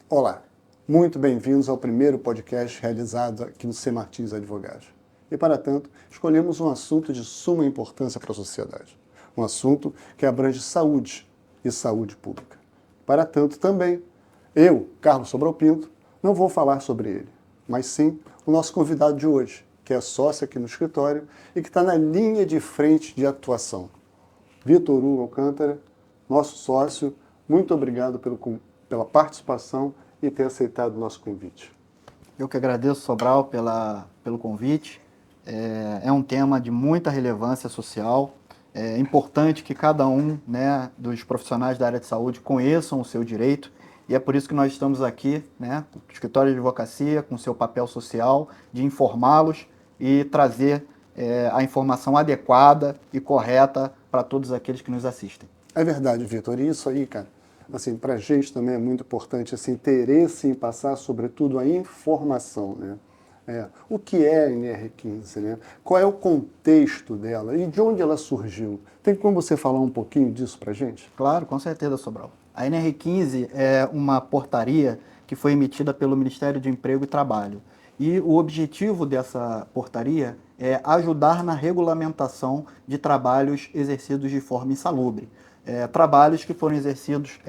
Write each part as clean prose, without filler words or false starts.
Olá, muito bem-vindos ao primeiro podcast realizado aqui no C. Martins Advogados. E, para tanto, escolhemos um assunto de suma importância para a sociedade. Um assunto que abrange saúde e saúde pública. Para tanto, também, eu, Carlos Sobral Pinto, não vou falar sobre ele, mas sim o nosso convidado de hoje, que é sócio aqui no escritório e que está na linha de frente de atuação. Vitor Hugo Alcântara, nosso sócio, muito obrigado pela participação e ter aceitado o nosso convite. Eu que agradeço, Sobral, pelo convite. É um tema de muita relevância social. É importante que cada um, né, dos profissionais da área de saúde conheçam o seu direito e é por isso que nós estamos aqui, né, o escritório de advocacia, com seu papel social, de informá-los e trazer a informação adequada e correta para todos aqueles que nos assistem. É verdade, Vitor. E isso aí, cara, assim, para a gente também é muito importante esse interesse em passar, sobretudo, a informação, né? O que é a NR15, né? Qual é o contexto dela e de onde ela surgiu? Tem como você falar um pouquinho disso para a gente? Claro, com certeza, Sobral. A NR15 é uma portaria que foi emitida pelo Ministério de Emprego e Trabalho. E o objetivo dessa portaria é ajudar na regulamentação de trabalhos exercidos de forma insalubre. Trabalhos que foram exercidos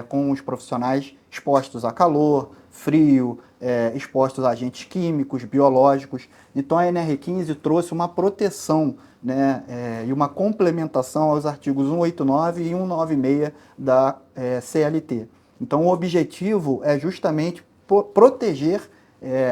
com os profissionais expostos a calor, frio, expostos a agentes químicos, biológicos. Então a NR15 trouxe uma proteção, né, e uma complementação aos artigos 189 e 196 da CLT. Então o objetivo é justamente proteger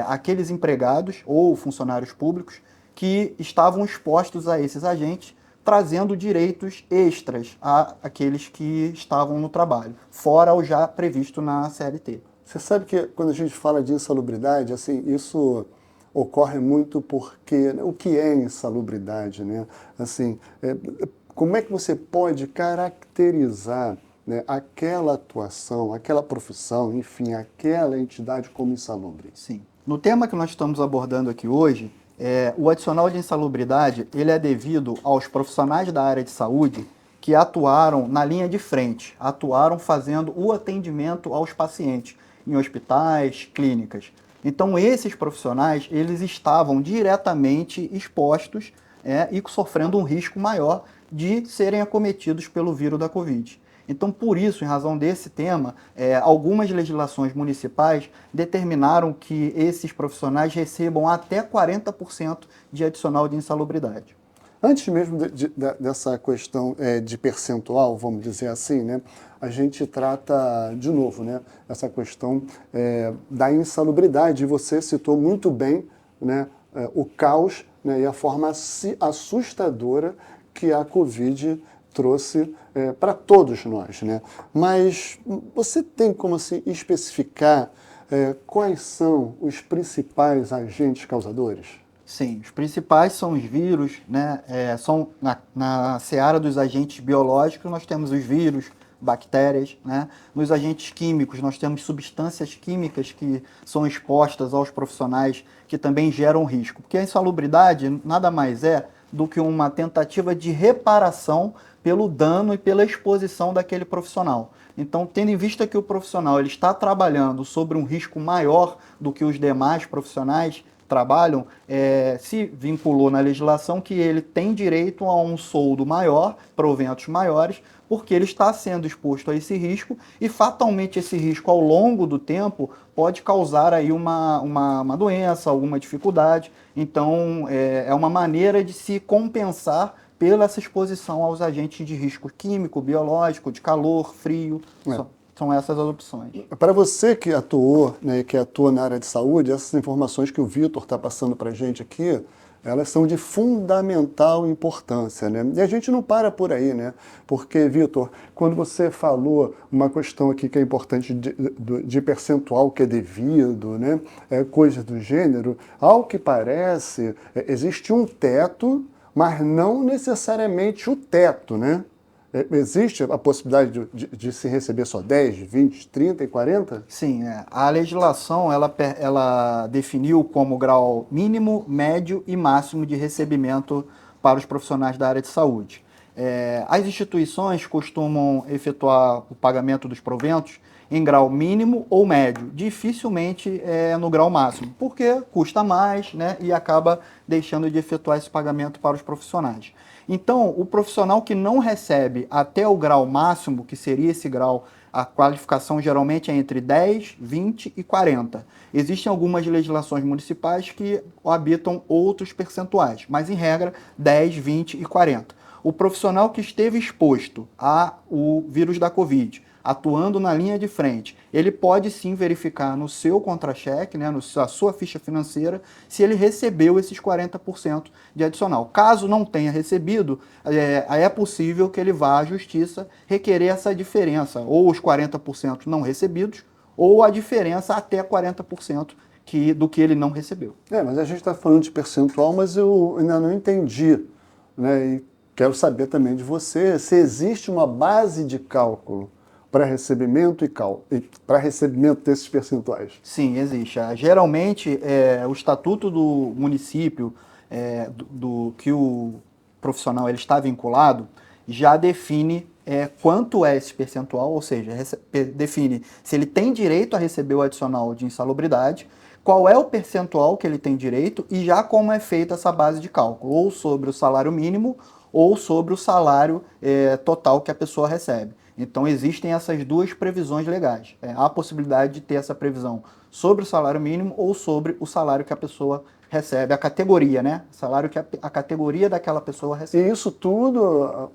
aqueles empregados ou funcionários públicos que estavam expostos a esses agentes, trazendo direitos extras àqueles que estavam no trabalho, fora o já previsto na CLT. Você sabe que quando a gente fala de insalubridade, assim, isso ocorre muito porque, né, o que é insalubridade, né? Assim, como é que você pode caracterizar, né, aquela atuação, aquela profissão, enfim, aquela entidade como insalubre? Sim. No tema que nós estamos abordando aqui hoje, o adicional de insalubridade ele é devido aos profissionais da área de saúde que atuaram na linha de frente, atuaram fazendo o atendimento aos pacientes em hospitais, clínicas. Então esses profissionais eles estavam diretamente expostos e sofrendo um risco maior de serem acometidos pelo vírus da Covid. Então, por isso, em razão desse tema, algumas legislações municipais determinaram que esses profissionais recebam até 40% de adicional de insalubridade. Antes mesmo dessa questão de percentual, vamos dizer assim, né, a gente trata, de novo, né, essa questão da insalubridade. E você citou muito bem, né, o caos, né, e a forma assustadora que a Covid trouxe para todos nós, né? Mas você tem como assim, especificar quais são os principais agentes causadores? Sim, os principais são os vírus, né? São na seara dos agentes biológicos, nós temos os vírus, bactérias, né? Nos agentes químicos, nós temos substâncias químicas que são expostas aos profissionais que também geram risco. Porque a insalubridade nada mais é do que uma tentativa de reparação pelo dano e pela exposição daquele profissional. Então, tendo em vista que o profissional ele está trabalhando sobre um risco maior do que os demais profissionais trabalham, se vinculou na legislação que ele tem direito a um soldo maior, proventos maiores, porque ele está sendo exposto a esse risco e fatalmente esse risco ao longo do tempo pode causar aí uma doença, alguma dificuldade. Então é uma maneira de se compensar pela essa exposição aos agentes de risco químico, biológico, de calor, frio. São essas as opções. Para você que atuou, né, que atua na área de saúde, essas informações que o Vitor está passando para a gente aqui, elas são de fundamental importância, né? E a gente não para por aí, né? Porque, Vitor, quando você falou uma questão aqui que é importante de percentual que é devido, né? Coisas do gênero, ao que parece, existe um teto, mas não necessariamente o teto, né? Existe a possibilidade de se receber só 10, 20, 30 e 40? Sim, a legislação ela definiu como grau mínimo, médio e máximo de recebimento para os profissionais da área de saúde. As instituições costumam efetuar o pagamento dos proventos em grau mínimo ou médio, dificilmente no grau máximo, porque custa mais, né, e acaba deixando de efetuar esse pagamento para os profissionais. Então, o profissional que não recebe até o grau máximo, que seria esse grau, a qualificação geralmente é entre 10, 20 e 40. Existem algumas legislações municipais que habitam outros percentuais, mas em regra 10, 20 e 40. O profissional que esteve exposto ao vírus da Covid, atuando na linha de frente, ele pode sim verificar no seu contra-cheque, né, na sua ficha financeira, se ele recebeu esses 40% de adicional. Caso não tenha recebido, é possível que ele vá à justiça requerer essa diferença, ou os 40% não recebidos, ou a diferença até 40% do que ele não recebeu. Mas a gente está falando de percentual, mas eu ainda não entendi, né? E quero saber também de você se existe uma base de cálculo para recebimento para recebimento desses percentuais. Sim, existe. Geralmente, o estatuto do município do que o profissional ele está vinculado já define quanto é esse percentual, ou seja, define se ele tem direito a receber o adicional de insalubridade, qual é o percentual que ele tem direito e já como é feita essa base de cálculo, ou sobre o salário mínimo ou sobre o salário total que a pessoa recebe. Então, existem essas duas previsões legais. Há a possibilidade de ter essa previsão sobre o salário mínimo ou sobre o salário que a pessoa recebe, a categoria, né? Salário que a categoria daquela pessoa recebe. E isso tudo,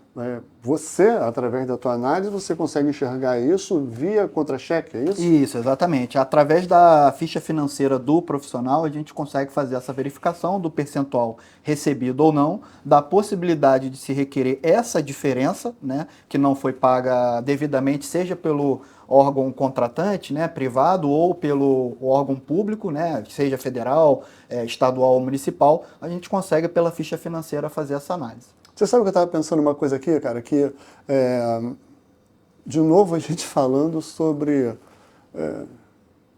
você, através da tua análise, você consegue enxergar isso via contra-cheque, é isso? Isso, exatamente. Através da ficha financeira do profissional, a gente consegue fazer essa verificação do percentual recebido ou não, da possibilidade de se requerer essa diferença, né, que não foi paga devidamente, seja pelo órgão contratante, né, privado, ou pelo órgão público, né, seja federal, estadual ou municipal, a gente consegue pela ficha financeira fazer essa análise. Você sabe que eu estava pensando uma coisa aqui, cara, que de novo a gente falando sobre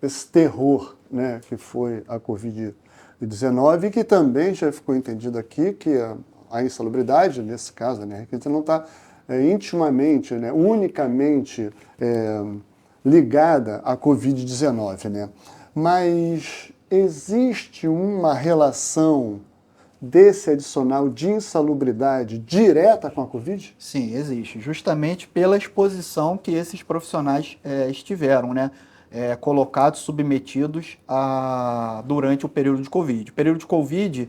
esse terror, né, que foi a Covid-19, e que também já ficou entendido aqui que a insalubridade, nesse caso, né, que não está intimamente, né, unicamente ligada à Covid-19, né? Mas existe uma relação desse adicional de insalubridade direta com a Covid? Sim, existe. Justamente pela exposição que esses profissionais estiveram, né? Colocados, submetidos durante o período de Covid. O período de Covid,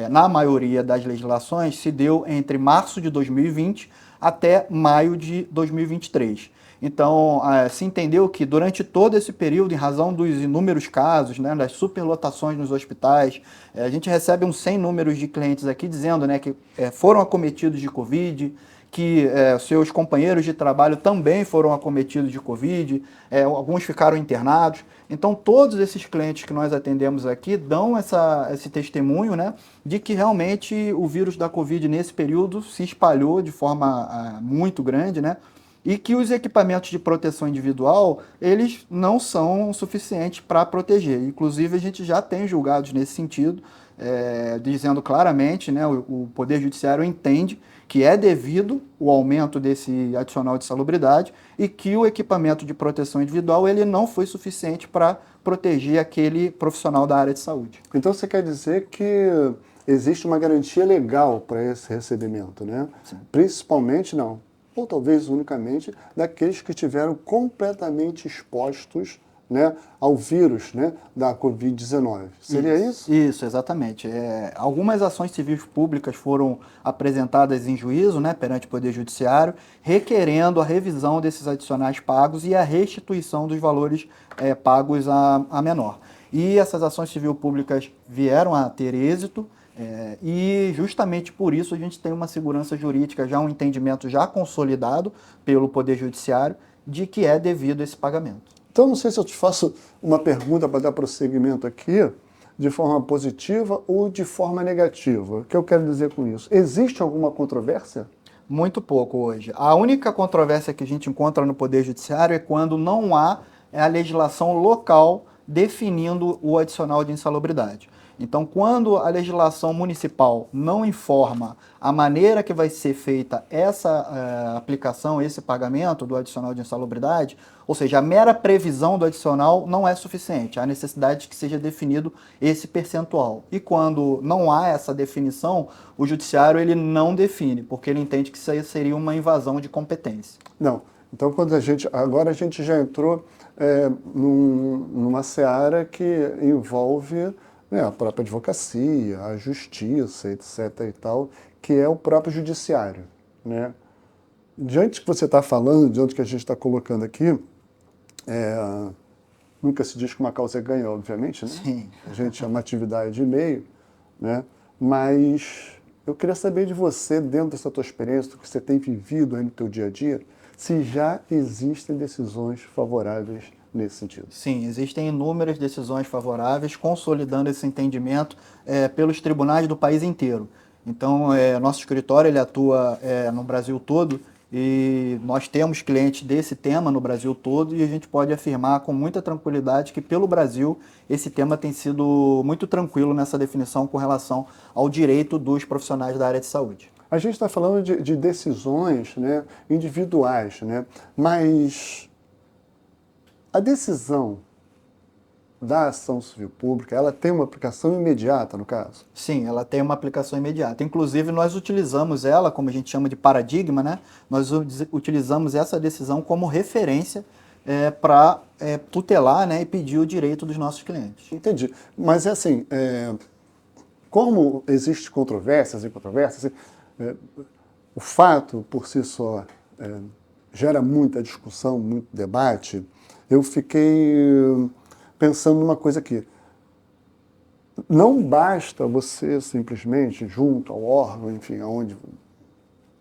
na maioria das legislações, se deu entre março de 2020 até maio de 2023. Então, se entendeu que durante todo esse período, em razão dos inúmeros casos, né, das superlotações nos hospitais, a gente recebe sem números de clientes aqui dizendo, né, que foram acometidos de Covid, que seus companheiros de trabalho também foram acometidos de Covid, alguns ficaram internados. Então, todos esses clientes que nós atendemos aqui dão esse testemunho, né, de que realmente o vírus da Covid nesse período se espalhou de forma muito grande, né, e que os equipamentos de proteção individual, eles não são suficientes para proteger. Inclusive, a gente já tem julgados nesse sentido, dizendo claramente, né, o Poder Judiciário entende que é devido o aumento desse adicional de salubridade e que o equipamento de proteção individual ele não foi suficiente para proteger aquele profissional da área de saúde. Então você quer dizer que existe uma garantia legal para esse recebimento, né? Sim. Principalmente, não, ou talvez unicamente, daqueles que estiveram completamente expostos, né, ao vírus, né, da Covid-19. Seria isso? Isso, exatamente. Algumas ações civis públicas foram apresentadas em juízo, né, perante o Poder Judiciário, requerendo a revisão desses adicionais pagos e a restituição dos valores pagos a menor. E essas ações civil públicas vieram a ter êxito, e justamente por isso a gente tem uma segurança jurídica, já um entendimento já consolidado pelo Poder Judiciário de que é devido a esse pagamento. Então, não sei se eu te faço uma pergunta para dar prosseguimento aqui, de forma positiva ou de forma negativa. O que eu quero dizer com isso? Existe alguma controvérsia? Muito pouco hoje. A única controvérsia que a gente encontra no Poder Judiciário é quando não há a legislação local definindo o adicional de insalubridade. Então, quando a legislação municipal não informa a maneira que vai ser feita essa aplicação, esse pagamento do adicional de insalubridade, ou seja, a mera previsão do adicional não é suficiente. Há necessidade de que seja definido esse percentual. E quando não há essa definição, o judiciário ele não define, porque ele entende que isso aí seria uma invasão de competência. Não. Então, agora a gente já entrou numa seara que envolve, né, a própria advocacia, a justiça, etc. e tal, que é o próprio judiciário, né? Diante do que você está falando, diante do que a gente está colocando aqui, nunca se diz que uma causa é ganha, obviamente, né? Sim. A gente é uma atividade de meio, né? Mas eu queria saber de você, dentro dessa tua experiência, do que você tem vivido aí no teu dia a dia, se já existem decisões favoráveis nesse sentido. Sim, existem inúmeras decisões favoráveis, consolidando esse entendimento pelos tribunais do país inteiro. Então, nosso escritório ele atua no Brasil todo e nós temos clientes desse tema no Brasil todo e a gente pode afirmar com muita tranquilidade que pelo Brasil esse tema tem sido muito tranquilo nessa definição com relação ao direito dos profissionais da área de saúde. A gente está falando de decisões, né, individuais, né, mas a decisão da ação civil pública, ela tem uma aplicação imediata, no caso? Sim, ela tem uma aplicação imediata. Inclusive, nós utilizamos ela, como a gente chama de paradigma, né? Nós utilizamos essa decisão como referência para tutelar, né, e pedir o direito dos nossos clientes. Entendi. Mas é assim, como existem controvérsias e controvérsias, o fato por si só gera muita discussão, muito debate. Eu fiquei pensando numa coisa aqui. Não basta você simplesmente, junto ao órgão, enfim, aonde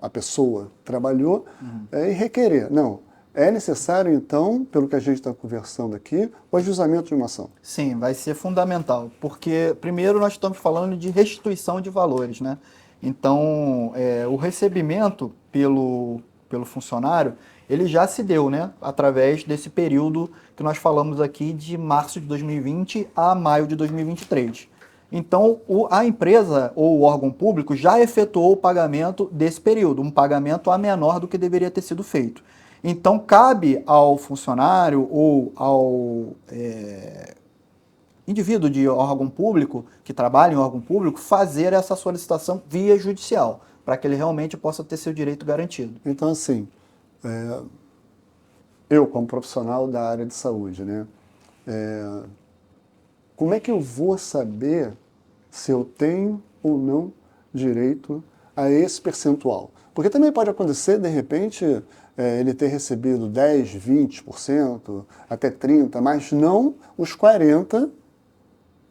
a pessoa trabalhou, e requerer. Não. É necessário, então, pelo que a gente está conversando aqui, o ajuizamento de uma ação. Sim, vai ser fundamental, porque primeiro nós estamos falando de restituição de valores, né? Então, o recebimento pelo funcionário, ele já se deu, né? Através desse período que nós falamos aqui de março de 2020 a maio de 2023. Então, a empresa ou o órgão público já efetuou o pagamento desse período, um pagamento a menor do que deveria ter sido feito. Então, cabe ao funcionário ou ao indivíduo de órgão público, que trabalha em órgão público, fazer essa solicitação via judicial, para que ele realmente possa ter seu direito garantido. Então, assim, eu como profissional da área de saúde, né, como é que eu vou saber se eu tenho ou não direito a esse percentual? Porque também pode acontecer, de repente, ele ter recebido 10, 20%, até 30%, mas não os 40%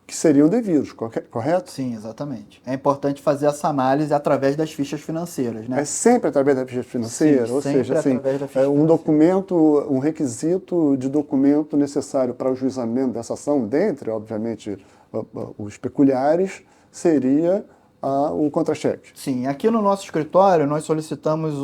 que seriam devidos, correto? Sim, exatamente. É importante fazer essa análise através das fichas financeiras, né? É sempre através da ficha financeira? Sim, ou seja, assim, através da ficha um documento, um requisito de documento necessário para o juizamento dessa ação, dentre, obviamente, os peculiares, seria o contra-cheque. Sim, aqui no nosso escritório nós solicitamos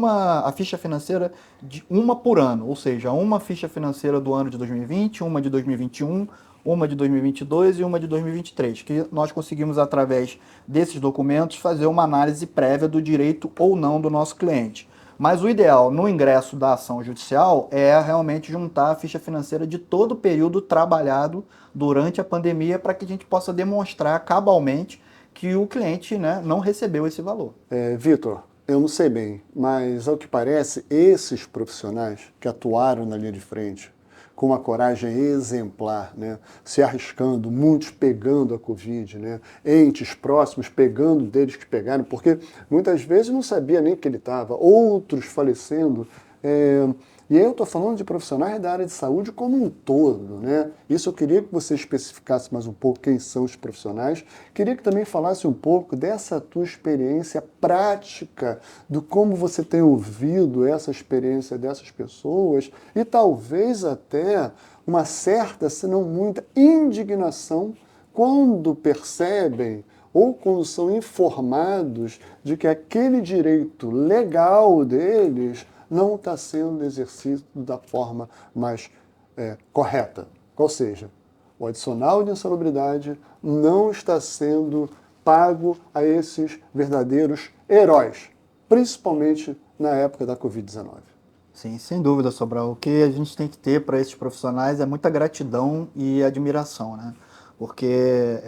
a ficha financeira de uma por ano, ou seja, uma ficha financeira do ano de 2020, uma de 2021, uma de 2022 e uma de 2023, que nós conseguimos, através desses documentos, fazer uma análise prévia do direito ou não do nosso cliente. Mas o ideal no ingresso da ação judicial é realmente juntar a ficha financeira de todo o período trabalhado durante a pandemia para que a gente possa demonstrar cabalmente que o cliente, né, não recebeu esse valor. Vitor, eu não sei bem, mas ao que parece, esses profissionais que atuaram na linha de frente, com uma coragem exemplar, né, se arriscando, muitos pegando a Covid, né, entes próximos pegando deles que pegaram, porque muitas vezes não sabia nem que ele estava, outros falecendo. E aí eu estou falando de profissionais da área de saúde como um todo, né? Isso eu queria que você especificasse mais um pouco quem são os profissionais. Queria que também falasse um pouco dessa tua experiência prática, do como você tem ouvido essa experiência dessas pessoas e talvez até uma certa, se não muita, indignação quando percebem ou quando são informados de que aquele direito legal deles não está sendo exercido da forma mais correta. Ou seja, O adicional de insalubridade não está sendo pago a esses verdadeiros heróis, principalmente na época da Covid-19. Sim, sem dúvida, Sobral. O que a gente tem que ter para esses profissionais é muita gratidão e admiração, né? Porque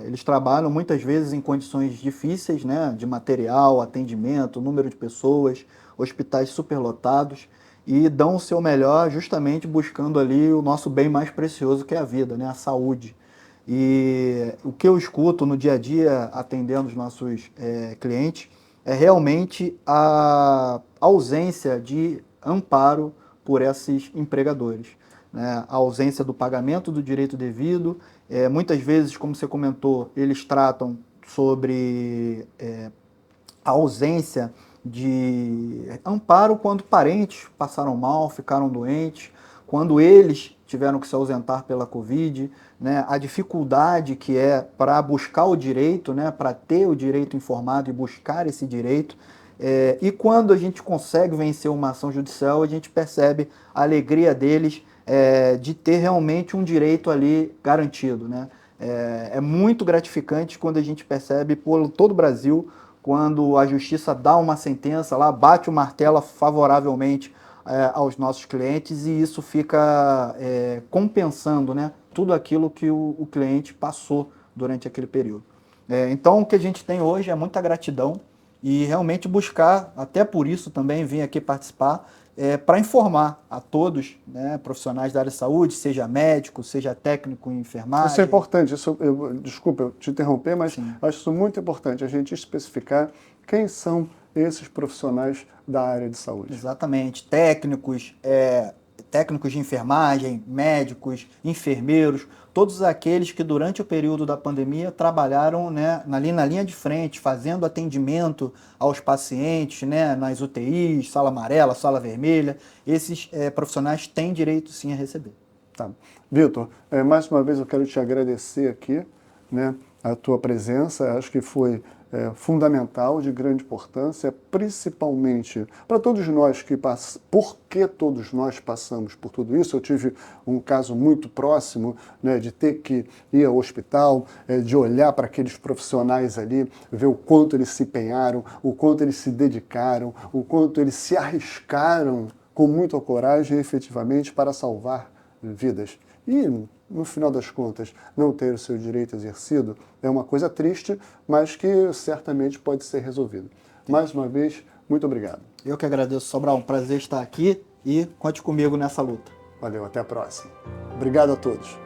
eles trabalham muitas vezes em condições difíceis, né? De material, atendimento, número de pessoas, hospitais superlotados, e dão o seu melhor justamente buscando ali o nosso bem mais precioso, que é a vida, né? A saúde. E o que eu escuto no dia a dia atendendo os nossos clientes é realmente a ausência de amparo por esses empregadores, né? A ausência do pagamento do direito devido. Muitas vezes, como você comentou, eles tratam sobre a ausência de amparo quando parentes passaram mal, ficaram doentes, quando eles tiveram que se ausentar pela Covid, né? A dificuldade que é para buscar o direito, né? Para ter o direito informado e buscar esse direito. E quando a gente consegue vencer uma ação judicial, a gente percebe a alegria deles de ter realmente um direito ali garantido, né? É muito gratificante quando a gente percebe por todo o Brasil, quando a justiça dá uma sentença lá, bate o martelo favoravelmente aos nossos clientes, e isso fica compensando, né, tudo aquilo que o cliente passou durante aquele período. Então, o que a gente tem hoje é muita gratidão e realmente buscar, até por isso também vim aqui participar, para informar a todos, né, profissionais da área de saúde, seja médico, seja técnico em enfermagem. Isso é importante, desculpa eu te interromper, mas Sim. acho isso muito importante, a gente especificar quem são esses profissionais da área de saúde. Exatamente, técnicos, técnicos de enfermagem, médicos, enfermeiros, todos aqueles que durante o período da pandemia trabalharam, né, ali na linha de frente, fazendo atendimento aos pacientes, né, nas UTIs, sala amarela, sala vermelha. Esses profissionais têm direito sim a receber. Tá. Vitor, mais uma vez eu quero te agradecer aqui, né, a tua presença, acho que foi fundamental, de grande importância, principalmente para todos nós porque todos nós passamos por tudo isso. Eu tive um caso muito próximo, né, de ter que ir ao hospital, de olhar para aqueles profissionais ali, ver o quanto eles se empenharam, o quanto eles se dedicaram, o quanto eles se arriscaram com muita coragem, efetivamente, para salvar vidas. E, no final das contas, não ter o seu direito exercido é uma coisa triste, mas que certamente pode ser resolvido. Mais uma vez, muito obrigado. Eu que agradeço, Sobral. Um prazer estar aqui e conte comigo nessa luta. Valeu, até a próxima. Obrigado a todos.